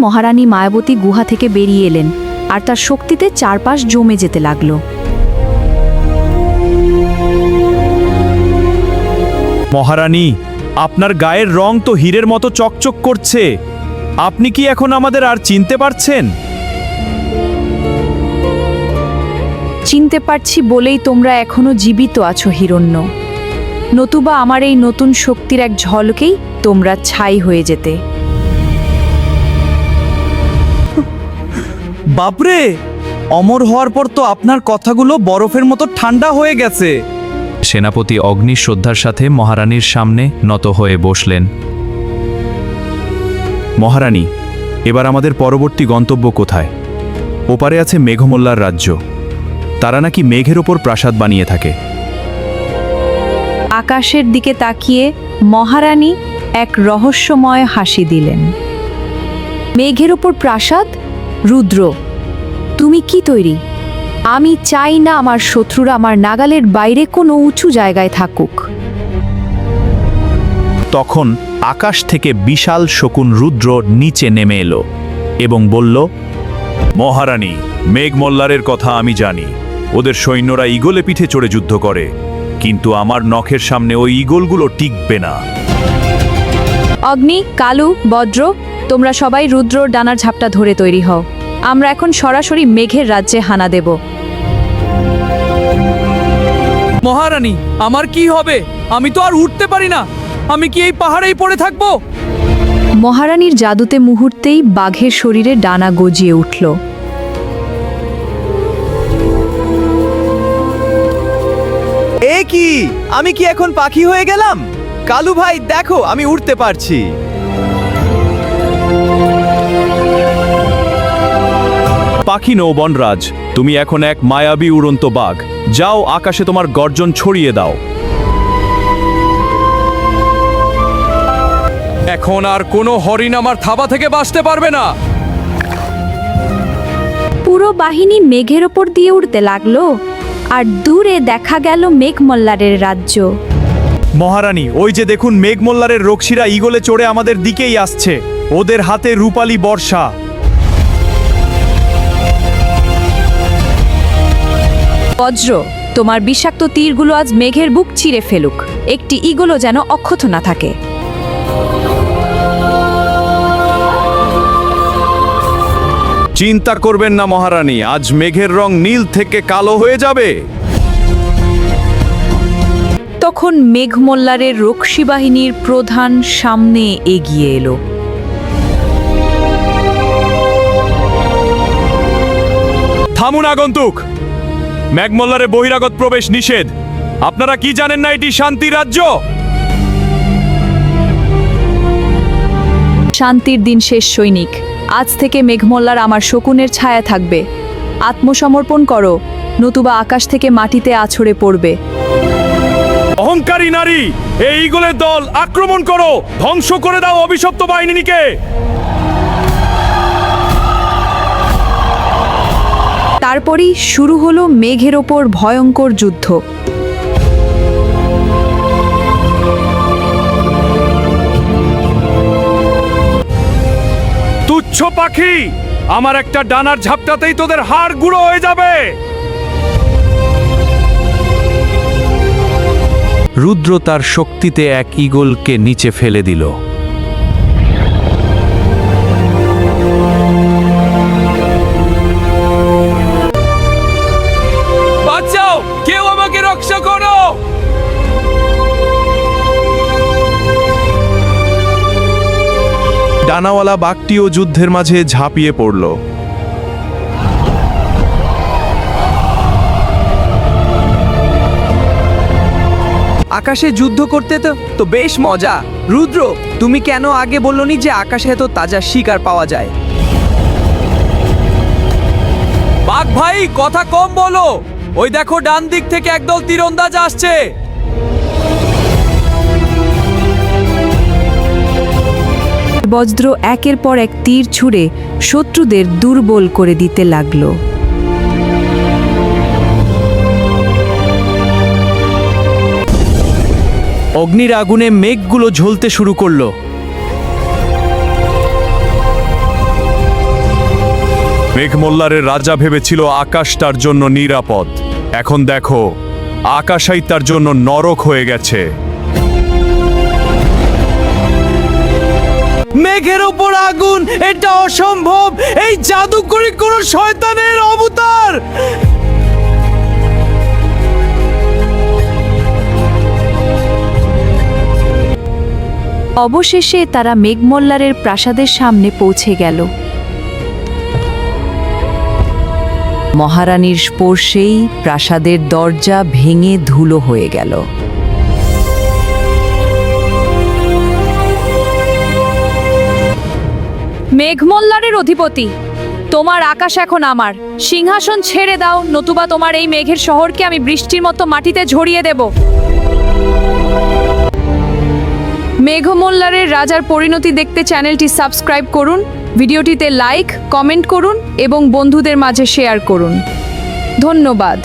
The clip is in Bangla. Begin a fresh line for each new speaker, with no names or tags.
মহারানী মায়াবতী গুহা থেকে বেরিয়ে এলেন আর তার শক্তিতে চারপাশ জমে যেতে লাগল।
মহারানী, আপনার গায়ের রং তো হীরের মতো চকচক করছে। আপনি কি এখন আমাদের আর চিনতে পারছেন?
চিনতে পারছি বলেই তোমরা এখনো জীবিত আছো হিরণ্য, নতুবা আমার এই নতুন শক্তির এক ঝলকেই তোমরা ছাই হয়ে যেতে।
বাপরে, অমর হওয়ার পর তো আপনার কথাগুলো বরফের মতো ঠান্ডা হয়ে গেছে। সেনাপতি অগ্নি শ্রদ্ধার সাথে মহারানীর সামনে নত হয়ে বসলেন। মহারানী, এবার আমাদের পরবর্তী গন্তব্য কোথায়? ওপারে আছে মেঘমল্লার রাজ্য। তারা নাকি মেঘের ওপর প্রাসাদ বানিয়ে থাকে।
আকাশের দিকে তাকিয়ে মহারানী এক রহস্যময় হাসি দিলেন। মেঘের ওপর প্রাসাদ? রুদ্র, তুমি কি তৈরি? আমি চাই না আমার শত্রুরা আমার নাগালের বাইরে কোনো উঁচু জায়গায় থাকুক।
তখন আকাশ থেকে বিশাল শকুন রুদ্র নিচে নেমে এলো এবং বলল, মহারানী, মেঘমল্লারের কথা আমি জানি। ওদের সৈন্যরা ঈগলে পিঠে চড়ে যুদ্ধ করে, কিন্তু আমার নখের সামনে ওই ঈগলগুলো টিকবে না।
অগ্নি, কালু, বজ্র, তোমরা সবাই রুদ্রর ডানার ঝাপটা ধরে তৈরি হও। আমরা এখন সরাসরি মেঘের রাজ্যে হানা দেব।
মহারানী, আমার কি হবে? আমি তো আর উঠতে পারি না। আমি কি এই পাহাড়েই পড়ে থাকব?
মহারানীর জাদুতে মুহূর্তেই বাঘের শরীরে ডানা গজিয়ে উঠল।
এ কি, আমি কি এখন পাখি হয়ে গেলাম? কালু ভাই, দেখো আমি উড়তে পারছি।
পাখি নও বনরাজ, তুমি এখন এক মায়াবী উড়ন্ত বাঘ। যাও, আকাশে তোমার গর্জন ছড়িয়ে দাও।
এখন আর কোনো হরিণ আমার থাবা থেকে বাঁচতে পারবে না।
পুরো বাহিনী মেঘের ওপর দিয়ে উড়তে লাগলো আর দূরে দেখা গেল মেঘমল্লারের রাজ্য।
মহারানী, ওই যে দেখুন, মেঘমল্লারের রক্ষীরা ঈগলে চড়ে আমাদের দিকেই আসছে। ওদের হাতে রূপালী বর্ষা।
বজ্র, তোমার বিষাক্ত তীরগুলো আজ মেঘের বুক চিরে ফেলুক। একটি ঈগলও যেন অক্ষত না থাকে।
চিন্তা করবেন না মহারানী, আজ মেঘের রং নীল থেকে কালো হয়ে যাবে।
তখন মেঘমল্লারের রক্ষী বাহিনীর প্রধান সামনে এগিয়ে এলো।
থামুন আগন্তুক, মেঘমল্লারে বহিরাগত প্রবেশ নিষেধ। আপনারা কি জানেন না এটি শান্তি রাজ্য?
শান্তির দিন শেষ সৈনিক। আজ থেকে মেঘমল্লার আমার শকুনের ছায়া থাকবে। আত্মসমর্পণ করো, নতুবা আকাশ থেকে মাটিতে আছড়ে পড়বে।
অহংকারী নারী, এই ঈগলের দল, আক্রমণ করো, ধ্বংস করে দাও অভিশপ্ত বাহিনীকে।
তারপরই শুরু হলো মেঘের ওপর ভয়ঙ্কর যুদ্ধ।
তুচ্ছ পাখি, আমার একটা ডানার ঝাপটাতেই তোদের হাড় গুঁড়ো হয়ে যাবে। রুদ্র তার শক্তিতে এক ঈগলকে নিচে ফেলে দিল।
বাঁচাও, কেউ আমাকে রক্ষা করো।
ডানাওয়ালা বাঘটিও যুদ্ধের মাঝে ঝাঁপিয়ে পড়ল।
আকাশে যুদ্ধ করতে তো বেশ মজা। রুদ্র, তুমি কেন আগে বললনি যে আকাশে এত তাজা শিকার পাওয়া যায়?
বাঘ ভাই, কথা কম বলো। ওই দেখো, ডান দিক থেকে একদল তীরন্দাজ আসছে।
বজ্র একের পর এক তীর ছুঁড়ে শত্রুদের দুর্বল করে দিতে লাগলো।
অগ্নির আগুনে মেঘগুলো ঝলতে শুরু করলো। মেঘমল্লারের রাজা ভেবেছিল আকাশ তার জন্য নিরাপদ। এখন দেখো, আকাশাই তার জন্য নরক হয়ে গেছে।
মেঘের ওপর আগুন, এটা অসম্ভব। এই জাদুকরি কোন শয়তানের অবতার।
অবশেষে তারা মেঘমল্লারের প্রাসাদের সামনে পৌঁছে গেল। মহারানীর স্পর্শেই প্রাসাদের দরজা ভেঙে ধুলো হয়ে গেল। মেঘমল্লারের অধিপতি, তোমার আকাশ এখন আমার। সিংহাসন ছেড়ে দাও, নতুবা তোমার এই মেঘের শহরকে আমি বৃষ্টির মতো মাটিতে ঝরিয়ে দেব। মেঘমল্লারের রাজার পরিণতি দেখতে চ্যানেলটি সাবস্ক্রাইব করুন, ভিডিওটিতে লাইক, কমেন্ট করুন এবং বন্ধুদের মাঝে শেয়ার করুন। ধন্যবাদ।